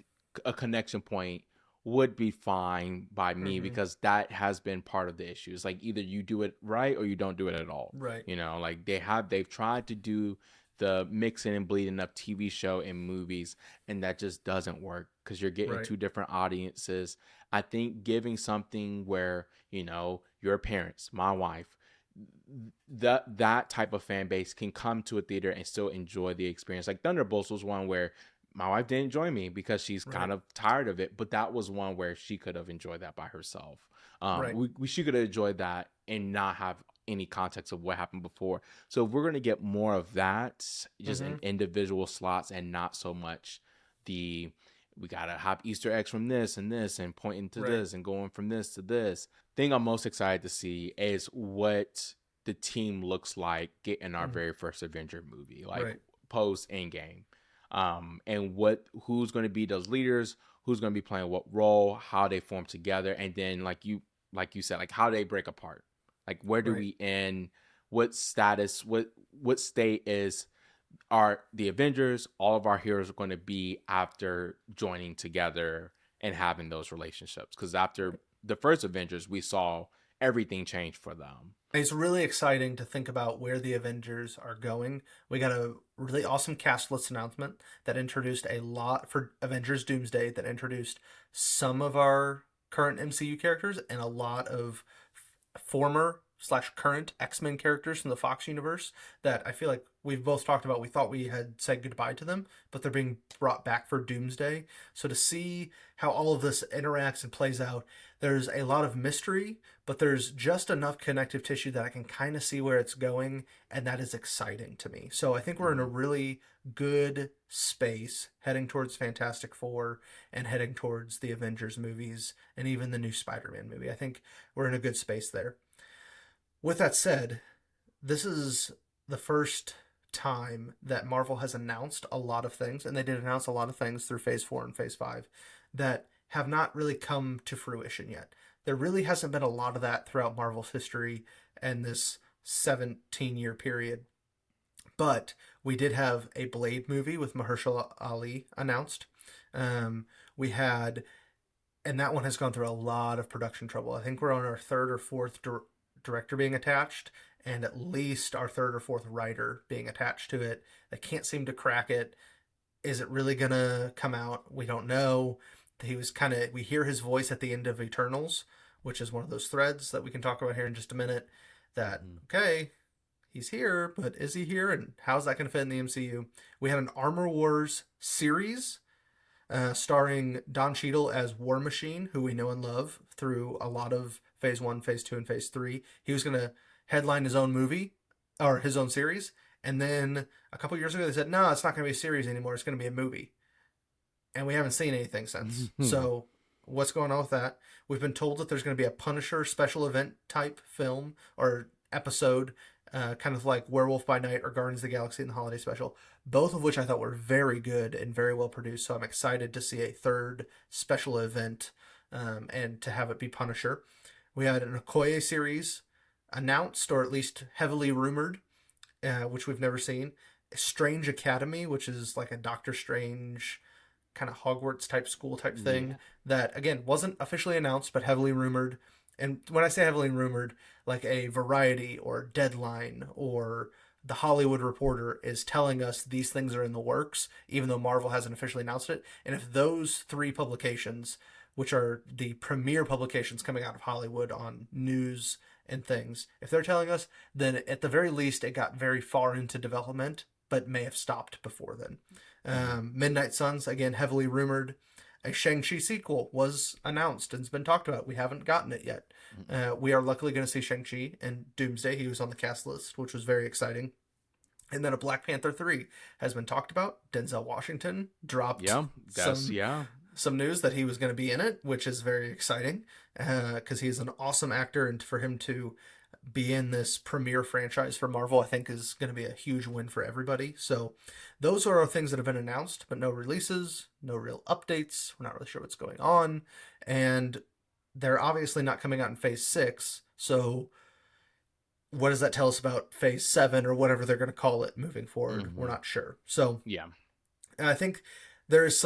Speaker 1: point would be fine by me
Speaker 2: mm-hmm.
Speaker 1: because that has been part of the issue. It's like either you do it right or you don't do it at all.
Speaker 2: Right,
Speaker 1: Like they've tried to do the mixing and bleeding of TV show and movies, and that just doesn't work because you're getting
Speaker 2: right.
Speaker 1: two different audiences. I think giving something where, your parents, my wife, that type of fan base can come to a theater and still enjoy the experience. Like Thunderbolts was one where my wife didn't join me because she's
Speaker 2: Right.
Speaker 1: kind of tired of it, but that was one where she could have enjoyed that by herself.
Speaker 2: Right.
Speaker 1: She could have enjoyed that and not have any context of what happened before. So if we're going to get more of that, just in
Speaker 2: Mm-hmm.
Speaker 1: individual slots and not so much the we gotta have Easter eggs from this and this and pointing to
Speaker 2: Right.
Speaker 1: this and going from this to this. Thing I'm most excited to see is what the team looks like getting our
Speaker 2: Mm-hmm.
Speaker 1: very first Avenger movie, like
Speaker 2: Right.
Speaker 1: post Endgame, and who's going to be those leaders, who's going to be playing what role, how they form together, and then like you said, like how they break apart, like where do
Speaker 2: Right.
Speaker 1: we end, what status, what state is are the Avengers, all of our heroes are going to be after joining together and having those relationships. Because after
Speaker 2: Right.
Speaker 1: the first Avengers, we saw everything change for them.
Speaker 2: It's really exciting to think about where the Avengers are going. We got a really awesome cast list announcement that introduced a lot for Avengers Doomsday, that introduced some of our current MCU characters and a lot of former slash current X-Men characters from the Fox universe that I feel like we've both talked about. We thought we had said goodbye to them, but they're being brought back for Doomsday. So to see how all of this interacts and plays out, there's a lot of mystery, but there's just enough connective tissue that I can kind of see where it's going, and that is exciting to me. So I think we're in a
Speaker 1: Mm-hmm.
Speaker 2: really good space heading towards Fantastic Four and heading towards the Avengers movies and even the new Spider-Man movie. I think we're in a good space there. With that said, this is the first time that Marvel has announced a lot of things, and they did announce a lot of things through Phase 4 and Phase 5 that have not really come to fruition yet. There really hasn't been a lot of that throughout Marvel's history and this 17-year period. But we did have a Blade movie with Mahershala Ali announced. We had, and that one has gone through a lot of production trouble. I think we're on our third or fourth director being attached, and at least our third or fourth writer being attached to it. They can't seem to crack it. Is it really gonna come out? We don't know. He was kind of, we hear his voice at the end of Eternals, which is one of those threads that we can talk about here in just a minute. That,
Speaker 1: Mm-hmm.
Speaker 2: okay, he's here, but is he here? And how's that going to fit in the MCU? We had an Armor Wars series starring Don Cheadle as War Machine, who we know and love through a lot of Phase 1, Phase 2, and Phase 3. He was going to headline his own movie, or his own series. And then a couple years ago, they said, no, it's not going to be a series anymore. It's going to be a movie. And we haven't seen anything since. So what's going on with that? We've been told that there's going to be a Punisher special event type film or episode, kind of like Werewolf by Night or Guardians of the Galaxy in the holiday special, both of which I thought were very good and very well produced. So I'm excited to see a third special event, and to have it be Punisher. We had an Okoye series announced, or at least heavily rumored, which we've never seen. Strange Academy, which is like a Doctor Strange kind of Hogwarts type school type thing,
Speaker 1: Yeah.
Speaker 2: that again wasn't officially announced but heavily rumored. And when I say heavily rumored, like a Variety or Deadline or the Hollywood Reporter is telling us these things are in the works, even though Marvel hasn't officially announced it. And if those three publications, which are the premier publications coming out of Hollywood on news and things, if they're telling us, then at the very least it got very far into development, but may have stopped before then.
Speaker 1: Mhm.
Speaker 2: Midnight Suns, again, heavily rumored. A Shang-Chi sequel was announced and has been talked about. We haven't gotten it yet.
Speaker 1: Mhm.
Speaker 2: We are luckily going to see Shang-Chi and Doomsday. He was on the cast list, which was very exciting. And then a Black Panther 3 has been talked about. Denzel Washington dropped
Speaker 1: Yeah, that's
Speaker 2: some
Speaker 1: yeah.
Speaker 2: some news that he was going to be in it, which is very exciting, because he's an awesome actor, and for him to be in this premier franchise for Marvel, I think is going to be a huge win for everybody. So those are things that have been announced, but no releases, no real updates. We're not really sure what's going on, and they're obviously not coming out in Phase 6. So what does that tell us about Phase 7 or whatever they're going to call it moving forward? We're
Speaker 1: Hmm.
Speaker 2: not sure. So
Speaker 1: Yeah.
Speaker 2: I think there is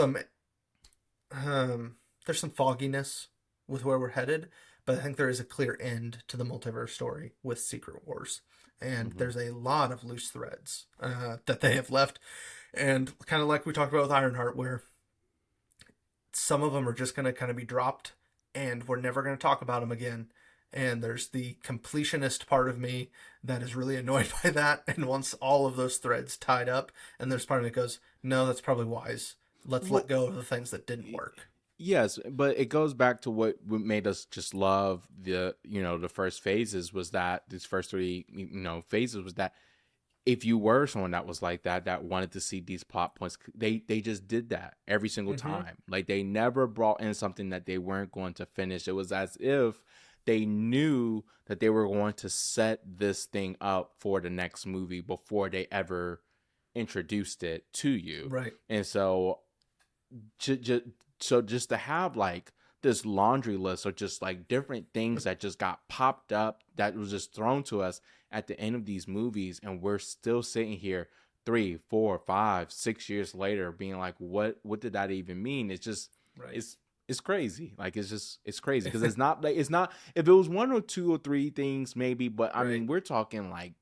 Speaker 2: um, there's some fogginess with where we're headed, but I think there is a clear end to the multiverse story with Secret Wars, and
Speaker 1: Hmm.
Speaker 2: there's a lot of loose threads that they have left, and kind of like we talked about with Ironheart, where some of them are just going to kind of be dropped, and we're never going to talk about them again. And there's the completionist part of me that is really annoyed by that and wants all of those threads tied up. And there's part of me that goes, no, that's probably wise. Let's let
Speaker 1: Well,
Speaker 2: go of the things that didn't work.
Speaker 1: yes, but it goes back to what made us just love the first phases was that these first three phases was that if you were someone that was like that wanted to see these plot points, they just did that every single
Speaker 2: Mm-hmm.
Speaker 1: time. Like they never brought in something that they weren't going to finish. It was as if they knew that they were going to set this thing up for the next movie before they ever introduced it to you.
Speaker 2: Right.
Speaker 1: And just to have like this laundry list of just like different things that just got popped up that was just thrown to us at the end of these movies, and we're still sitting here 3, 4, 5, 6 years later being like, what did that even mean? It's just
Speaker 2: Right.
Speaker 1: it's crazy. Like it's crazy because it's not if it was one or two or three things maybe, but I
Speaker 2: Right.
Speaker 1: mean we're talking like,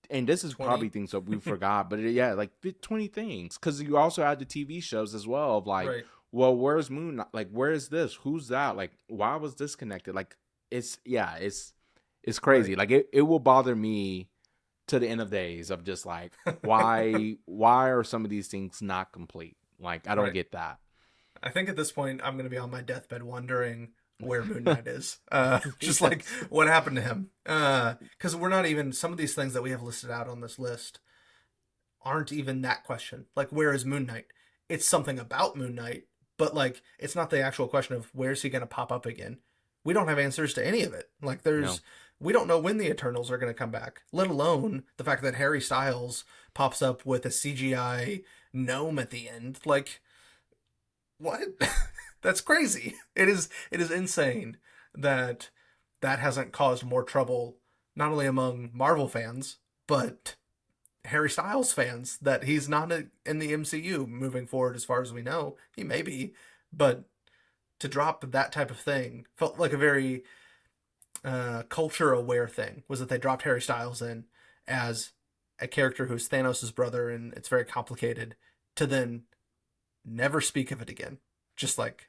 Speaker 1: and this is probably
Speaker 2: 20.
Speaker 1: things that we forgot, but yeah, like 20 things. Because you also had the TV shows as well of like,
Speaker 2: Right.
Speaker 1: well, where's Moon Knight? Like, where's this? Who's that? Like, why was this connected? Like, it's
Speaker 2: Right.
Speaker 1: crazy. Like, it will bother me to the end of days of just like, why are some of these things not complete? Like, I don't
Speaker 2: Right.
Speaker 1: get that.
Speaker 2: I think at this point I'm going to be on my deathbed wondering where Moon Knight is. Just like
Speaker 1: Yes.
Speaker 2: what happened to him. Because we're not even, some of these things that we have listed out on this list aren't even that question. Like, where is Moon Knight? It's something about Moon Knight, but like, it's not the actual question of where's he going to pop up again. We don't have answers to any of it. Like,
Speaker 1: No.
Speaker 2: we don't know when the Eternals are going to come back, let alone the fact that Harry Styles pops up with a CGI gnome at the end. Like, what? That's crazy. It is insane that that hasn't caused more trouble not only among Marvel fans, but Harry Styles fans, that he's not in the MCU moving forward as far as we know. He may be, but to drop that type of thing felt like a very culture aware thing, was that they dropped Harry Styles in as a character who's Thanos' brother and it's very complicated, to then never speak of it again. Just like,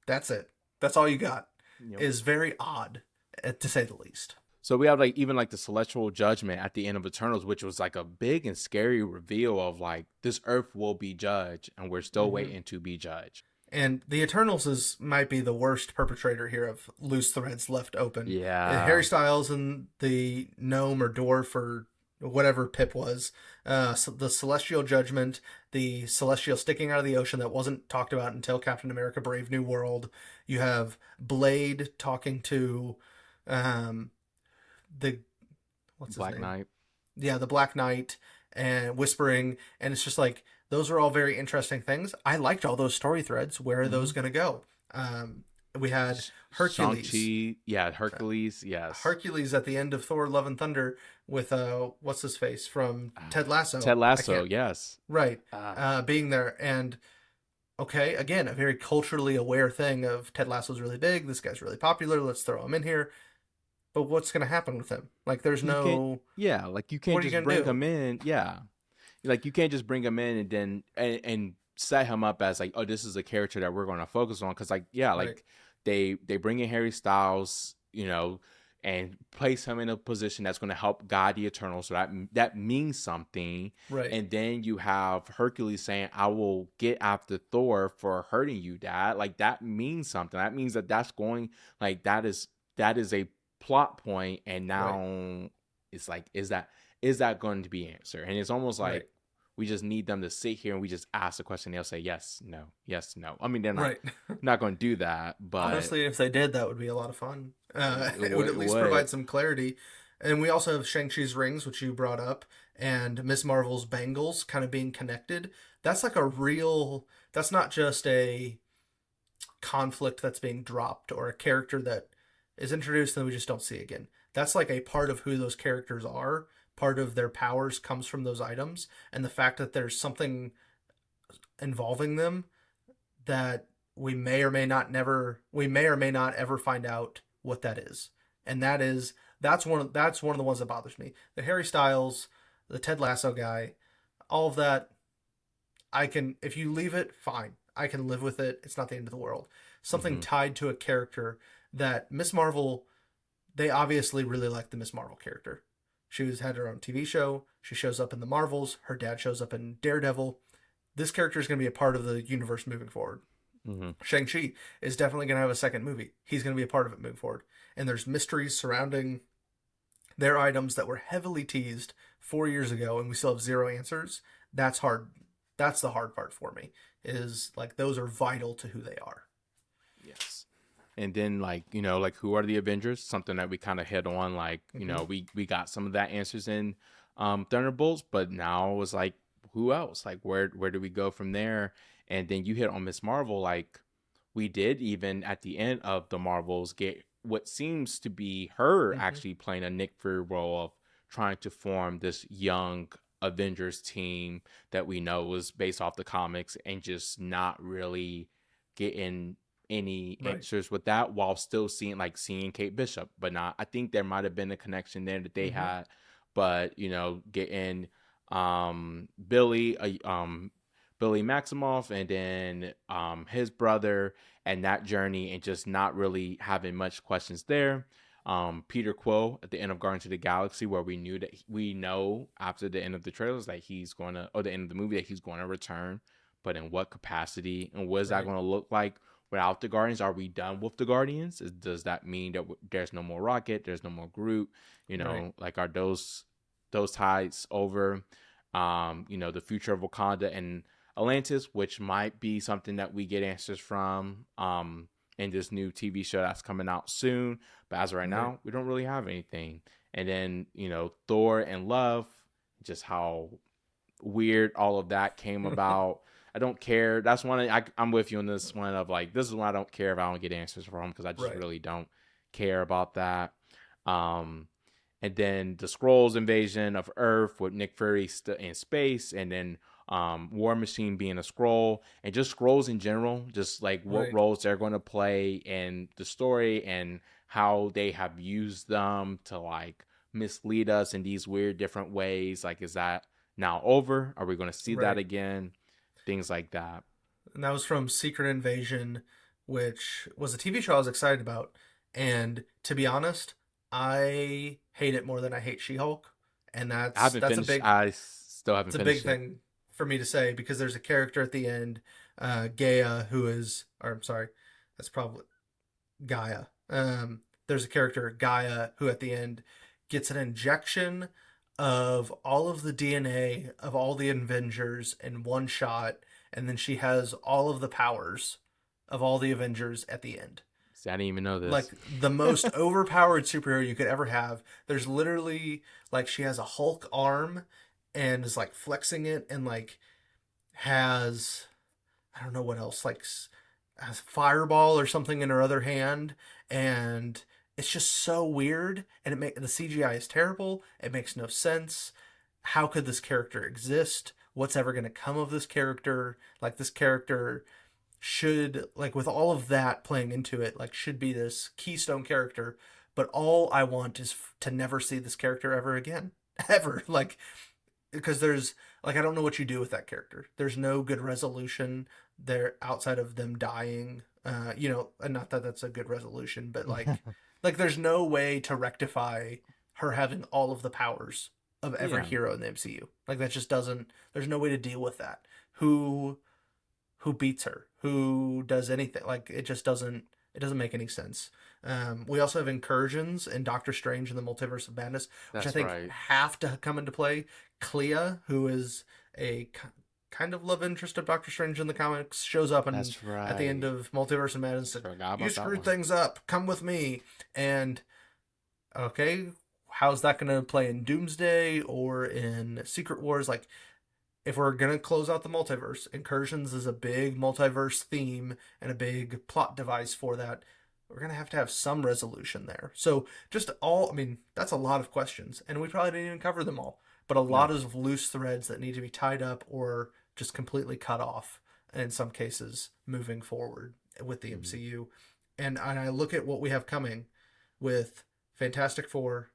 Speaker 2: that's it. That's all you got.
Speaker 1: Yep.
Speaker 2: Is very odd, to say the least.
Speaker 1: So we have like even like the celestial judgment at the end of Eternals, which was like a big and scary reveal of like this Earth will be judged, and we're still
Speaker 2: Hmm.
Speaker 1: waiting to be judged.
Speaker 2: And the Eternals might be the worst perpetrator here of loose threads left open. Harry
Speaker 1: Yeah,
Speaker 2: Styles and the gnome or dwarf or whatever Pip was, so the Celestial Judgment, the Celestial sticking out of the ocean that wasn't talked about until Captain America: Brave New World. You have Blade talking to um, the what's his
Speaker 1: Black
Speaker 2: name?
Speaker 1: Knight.
Speaker 2: Yeah, the Black Knight and whispering, and it's just like those are all very interesting things. I liked all those story threads. Where are those
Speaker 1: Mm-hmm.
Speaker 2: going to go? We had
Speaker 1: Shang
Speaker 2: Hercules.
Speaker 1: Chi, yeah, Hercules, yes.
Speaker 2: Hercules at the end of Thor: Love and Thunder with what's his face from Ted Lasso.
Speaker 1: Ted
Speaker 2: I
Speaker 1: Lasso,
Speaker 2: can't
Speaker 1: yes.
Speaker 2: right
Speaker 1: Uh,
Speaker 2: being there and okay again a very culturally aware thing of Ted Lasso's really big. This guy's really popular. Let's throw him in here. But what's going to happen with him? Like, there's
Speaker 1: you can't,
Speaker 2: no.
Speaker 1: yeah, like you can't
Speaker 2: What are you
Speaker 1: just
Speaker 2: going to
Speaker 1: bring
Speaker 2: do?
Speaker 1: him in, yeah. Like you can't just bring him in and then and set him up as like, oh, this is a character that we're going to focus on, because like, yeah,
Speaker 2: Right.
Speaker 1: like they bring in Harry Styles, and place him in a position that's going to help guide the Eternals, so that means something.
Speaker 2: Right.
Speaker 1: And then you have Hercules saying, I will get after Thor for hurting you, dad. Like that means something. That means that's going, like that is a plot point. And
Speaker 2: Right.
Speaker 1: now it's like, is that going to be answered? And it's almost like
Speaker 2: Right.
Speaker 1: we just need them to sit here and we just ask the question. They'll say yes, no, yes, no. I mean, they're not
Speaker 2: Right.
Speaker 1: not going to do that, but
Speaker 2: Honestly, if they did, that would be a lot of fun. It would
Speaker 1: it
Speaker 2: at least
Speaker 1: would.
Speaker 2: provide some clarity. And we also have Shang-Chi's rings, which you brought up, and Miss Marvel's bangles kind of being connected. That's like a real, that's not just a conflict that's being dropped or a character that is introduced and we just don't see again. That's like a part of who those characters are. Part of their powers comes from those items. And the fact that there's something involving them that we may or may not ever find out what that is. And that's one of the ones that bothers me. The Harry Styles, the Ted Lasso guy, all of that I can if you leave it, fine. I can live with it. It's not the end of the world. Something
Speaker 1: Hmm.
Speaker 2: tied to a character that Miss Marvel, they obviously really like the Miss Marvel character. She's had her own TV show. She shows up in the Marvels. Her dad shows up in Daredevil. This character is going to be a part of the universe moving forward.
Speaker 1: Hmm.
Speaker 2: Shang-Chi is definitely going to have a second movie. He's going to be a part of it moving forward. And there's mysteries surrounding their items that were heavily teased 4 years ago, and we still have zero answers. That's hard. That's the hard part for me. Is like those are vital to who they are.
Speaker 1: Yes. And then like, like who are the Avengers? Something that we kind of hit on. Like,
Speaker 2: Mm-hmm.
Speaker 1: we got some of that answers in Thunderbolts, but now it was like, who else? Like where do we go from there? And then you hit on Miss Marvel. Like we did even at the end of the Marvels get what seems to be her
Speaker 2: Mm-hmm.
Speaker 1: actually playing a Nick Fury role of trying to form this young Avengers team that we know was based off the comics, and just not really getting any
Speaker 2: Right.
Speaker 1: answers with that, while still seeing Kate Bishop. But not, I think there might have been a connection there that they
Speaker 2: Mm-hmm.
Speaker 1: had. But getting Billy, Billy Maximoff, and then his brother, and that journey, and just not really having much questions there. Peter Quill at the end of Guardians of the Galaxy, where we know after the end of the trailers that he's going to, or the end of the movie, that he's going to return, but in what capacity, and what is that
Speaker 2: Right.
Speaker 1: going to look like without the Guardians? Are we done with the Guardians? Does that mean that there's no more Rocket, there's no more Groot?
Speaker 2: Right.
Speaker 1: Like, are those ties over? The future of Wakanda and Atlantis, which might be something that we get answers from in this new TV show that's coming out soon. But as of right
Speaker 2: Right.
Speaker 1: now, we don't really have anything. And then, Thor and Love, just how weird all of that came about. I don't care. That's I'm with you on this one of like, this is why I don't care if I don't get answers from, because I just
Speaker 2: Right.
Speaker 1: really don't care about that. Um, and then the Skrulls invasion of Earth with Nick Fury in space, and then War Machine being a Skrull, and just Skrulls in general, just like what
Speaker 2: Right.
Speaker 1: roles they're going to play in the story, and how they have used them to like mislead us in these weird different ways. Like, is that now over? Are we going to see that
Speaker 2: Right.
Speaker 1: again? Things like that.
Speaker 2: And that was from Secret Invasion, which was a TV show I was excited about. And to be honest, I hate it more than I hate She-Hulk, and
Speaker 1: I haven't
Speaker 2: that's a
Speaker 1: finished.
Speaker 2: big
Speaker 1: I still haven't
Speaker 2: it's a big
Speaker 1: finished it.
Speaker 2: thing for me to say because there's a character at the end, Gaia, who is, or I'm sorry, that's probably Gaia. There's a character Gaia who at the end gets an injection of all of the DNA of all the Avengers in one shot, and then she has all of the powers of all the Avengers at the end.
Speaker 1: See, I didn't even know
Speaker 2: Like
Speaker 1: this.
Speaker 2: the most overpowered superhero you could ever have. There's literally like she has a Hulk arm and is like flexing it and like has I don't know what else, like has fireball or something in her other hand, and it's just so weird. And the CGI is terrible. It makes no sense. How could this character exist? What's ever going to come of this character? Like this character should like with all of that playing into it, like should be this keystone character. But all I want is to never see this character ever again, ever. Like because there's like I don't know what you do with that character. There's no good resolution there outside of them dying. And not that that's a good resolution, but like there's no way to rectify her having all of the powers of every
Speaker 1: Yeah,
Speaker 2: hero in the MCU. Like that just doesn't. There's no way to deal with that. Who who beats her? Who does anything? Like it just doesn't. It doesn't make any sense. We also have incursions in Doctor Strange and the Multiverse of Madness, which I
Speaker 1: that's
Speaker 2: think
Speaker 1: right.
Speaker 2: have to come into play. Clea, who is a kind of love interest of Doctor Strange in the comics, shows up and
Speaker 1: That's
Speaker 2: at the end
Speaker 1: right.
Speaker 2: of Multiverse of Madness said,
Speaker 1: Forgot
Speaker 2: "You
Speaker 1: about that
Speaker 2: screwed
Speaker 1: one.
Speaker 2: things up. Come with me." And okay, how's that going to play in Doomsday or in Secret Wars? Like if we're gonna close out the multiverse, incursions is a big multiverse theme and a big plot device for that. We're gonna have to have some resolution there. So just all, I mean, that's a lot of questions, and we probably didn't even cover them all. But a lot
Speaker 1: No.
Speaker 2: of loose threads that need to be tied up or just completely cut off. In some cases, moving forward with the
Speaker 1: Mhm.
Speaker 2: MCU, and I look at what we have coming with Fantastic Four,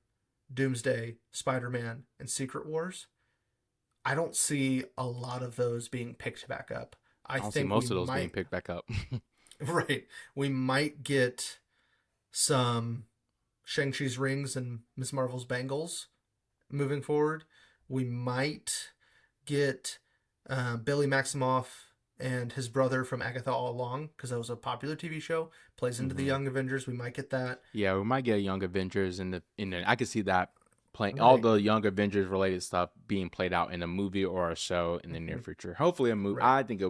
Speaker 2: Doomsday, Spider Man, and Secret Wars. I don't see a lot of those being picked back up. I
Speaker 1: I don't see
Speaker 2: think we
Speaker 1: most of those being
Speaker 2: might,
Speaker 1: picked back up.
Speaker 2: right, we might get some Shang-Chi's rings and Miss Marvel's bangles moving forward. We might get Billy Maximoff and his brother from Agatha All Along because that was a popular TV show. Plays into the
Speaker 1: Hmm.
Speaker 2: Young Avengers. We might get that.
Speaker 1: Yeah, we might get a Young Avengers in the. I could see that playing all
Speaker 2: Right.
Speaker 1: the Young Avengers related stuff being played out in a movie or a show in the near
Speaker 2: Mm-hmm.
Speaker 1: future. Hopefully, a movie.
Speaker 2: Right.
Speaker 1: I think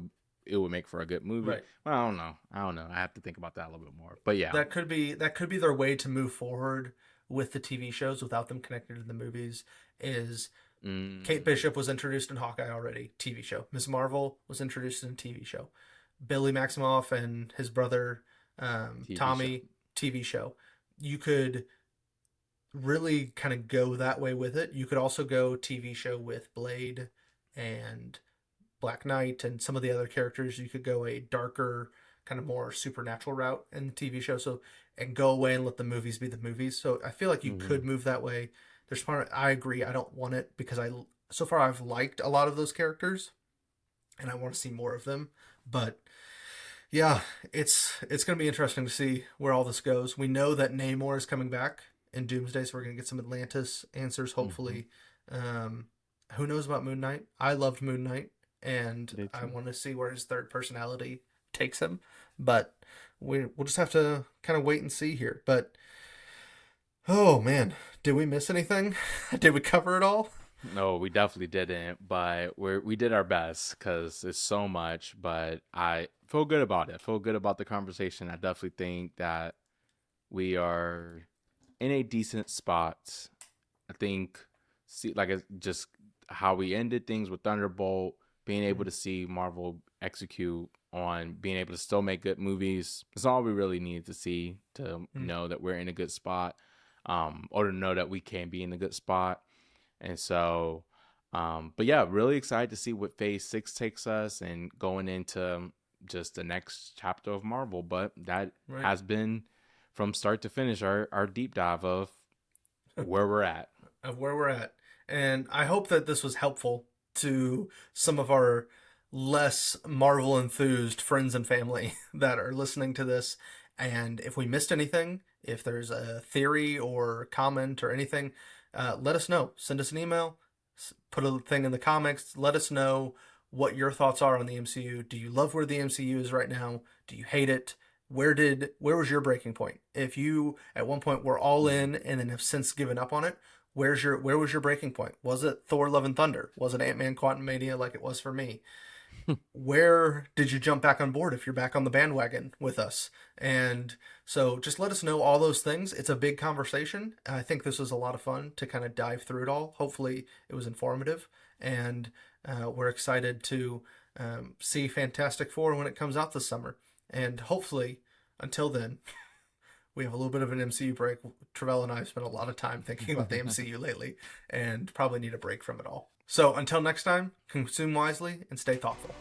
Speaker 1: it would make for a good movie.
Speaker 2: Right.
Speaker 1: Well, I don't know. I don't know. I have to think about that a little bit more. But yeah.
Speaker 2: That could be their way to move forward with the TV shows without them connected to the movies. Is Kate
Speaker 1: Mm,
Speaker 2: Bishop was introduced in Hawkeye already, TV show. Miss Marvel was introduced in a TV show. Billy Maximoff and his brother
Speaker 1: TV show.
Speaker 2: Tommy, TV show. You could really kind of go that way with it. You could also go TV show with Blade and Black Knight and some of the other characters. You could go a darker, kind of more supernatural route in the TV show. So and go away and let the movies be the movies. So I feel like you
Speaker 1: Hmm.
Speaker 2: could move that way. There's part. I agree. I don't want it because I so far I've liked a lot of those characters and I want to see more of them. But yeah, it's going to be interesting to see where all this goes. We know that Namor is coming back in Doomsday, so we're going to get some Atlantis answers
Speaker 1: Hmm.
Speaker 2: hopefully. Um, who knows about Moon Knight? I loved Moon Knight, and
Speaker 1: Did
Speaker 2: I
Speaker 1: too.
Speaker 2: want to see where his third personality takes him. But we'll just have to kind of wait and see here. But oh man, did we miss anything? Did we cover it all?
Speaker 1: No, we definitely didn't, but we did our best because it's so much. But I feel good about it. Feel good about the conversation. I definitely think that we are in a decent spot. I think see like it's just how we ended things with Thunderbolt, being able
Speaker 2: Mm-hmm.
Speaker 1: to see Marvel execute on being able to still make good movies. That's all we really need to see to know that we're in a good spot, or to know that we can be in a good spot. And so, but yeah, really excited to see what Phase 6 takes us and going into just the next chapter of Marvel. But that
Speaker 2: Right.
Speaker 1: has been from start to finish our deep dive of where we're at.
Speaker 2: Of where we're at. And I hope that this was helpful to some of our less Marvel enthused friends and family that are listening to this. And if we missed anything, if there's a theory or comment or anything, let us know. Send us an email, put a thing in the comics. Let us know what your thoughts are on the MCU. Do you love where the MCU is right now? Do you hate it? Where was your breaking point? If you at one point were all in and then have since given up on it, where was your breaking point? Was it Thor: Love and Thunder? Was it Ant-Man Quantumania like it was for me? Where did you jump back on board if you're back on the bandwagon with us? And so just let us know all those things. It's a big conversation. I think this was a lot of fun to kind of dive through it all. Hopefully it was informative, and we're excited to see Fantastic Four when it comes out this summer. And hopefully until then, we have a little bit of an MCU break. Travelle and I have spent a lot of time thinking about the MCU lately and probably need a break from it all. So until next time, consume wisely and stay thoughtful.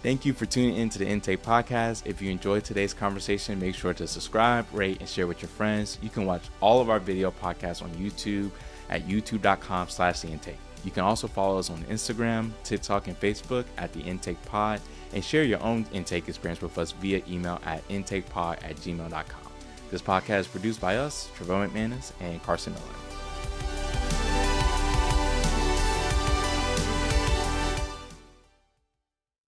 Speaker 1: Thank you for tuning in to the Intake Podcast. If you enjoyed today's conversation, make sure to subscribe, rate, and share with your friends. You can watch all of our video podcasts on YouTube at youtube.com/theintake. You can also follow us on Instagram, TikTok, and Facebook at The Intake Pod, and share your own intake experience with us via email at intakepod@gmail.com. This podcast is produced by us, Travelle McManus and Carson Miller.